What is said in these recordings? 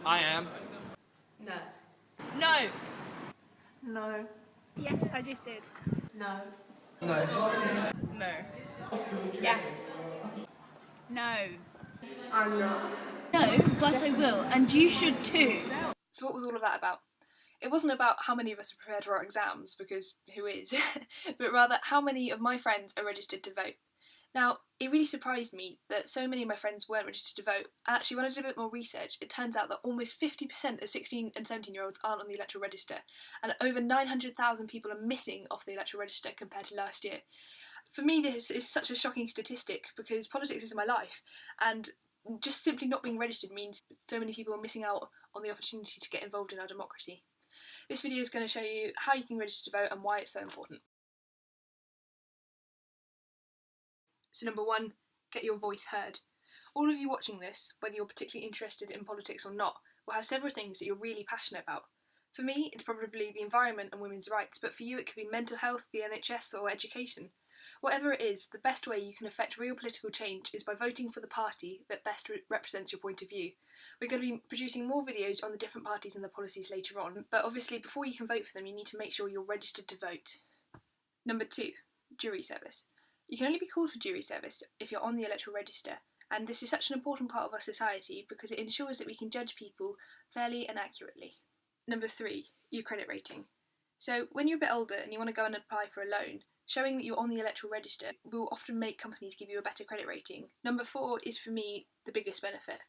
I am. No. No. No. Yes, I just did. No. No. No. Yes. No. I'm not. No, but I will, and you should too. So what was all of that about? It wasn't about how many of us are prepared for our exams, because who is, but rather how many of my friends are registered to vote. Now, it really surprised me that so many of my friends weren't registered to vote, and actually when I did a bit more research, it turns out that almost 50% of 16 and 17-year-olds aren't on the electoral register, and over 900,000 people are missing off the electoral register compared to last year. For me, this is such a shocking statistic because politics is my life, and just simply not being registered means so many people are missing out on the opportunity to get involved in our democracy. This video is going to show you how you can register to vote and why it's so important. So number one, get your voice heard. All of you watching this, whether you're particularly interested in politics or not, will have several things that you're really passionate about. For me, it's probably the environment and women's rights, but for you it could be mental health, the NHS or education. Whatever it is, the best way you can affect real political change is by voting for the party that best represents your point of view. We're going to be producing more videos on the different parties and the policies later on, but obviously before you can vote for them you need to make sure you're registered to vote. Number two, jury service. You can only be called for jury service if you're on the electoral register, and this is such an important part of our society because it ensures that we can judge people fairly and accurately. Number three, your credit rating. So when you're a bit older and you want to go and apply for a loan, showing that you're on the electoral register will often make companies give you a better credit rating. Number four is, for me, the biggest benefit.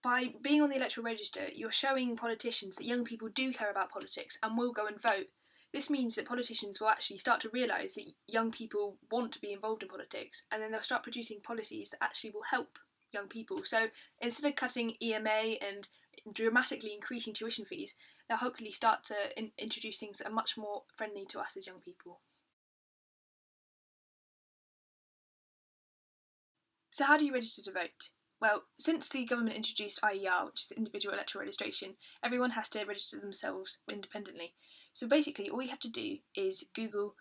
By being on the electoral register, you're showing politicians that young people do care about politics and will go and vote. This means that politicians will actually start to realise that young people want to be involved in politics, and then they'll start producing policies that actually will help young people. So instead of cutting EMA and dramatically increasing tuition fees, they'll hopefully start to introduce things that are much more friendly to us as young people. So how do you register to vote? Well, since the government introduced IER, which is individual electoral registration, everyone has to register themselves independently. So basically all you have to do is Google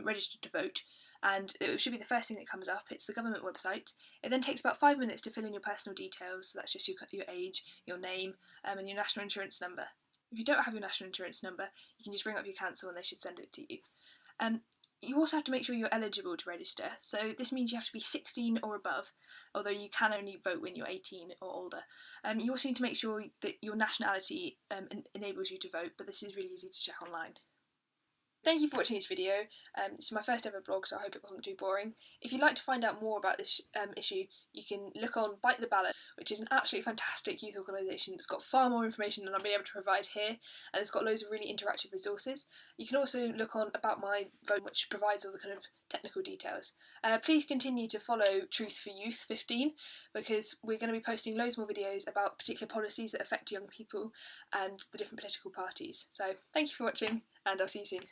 register to vote, and it should be the first thing that comes up. It's the government website. It then takes about 5 minutes to fill in your personal details, so that's just your age, your name, and your national insurance number. If you don't have your national insurance number, you can just ring up your council and they should send it to you. You also have to make sure you're eligible to register, so this means you have to be 16 or above, although you can only vote when you're 18 or older. You also need to make sure that your nationality enables you to vote, but this is really easy to check online. Thank you for watching this video. This is my first ever blog, so I hope it wasn't too boring. If you'd like to find out more about this issue, you can look on Bite the Ballot, which is an absolutely fantastic youth organisation that's got far more information than I'll be able to provide here, and it's got loads of really interactive resources. You can also look on About My Vote, which provides all the kind of technical details. Please continue to follow Truth for Youth 15, because we're going to be posting loads more videos about particular policies that affect young people and the different political parties. So thank you for watching, and I'll see you soon.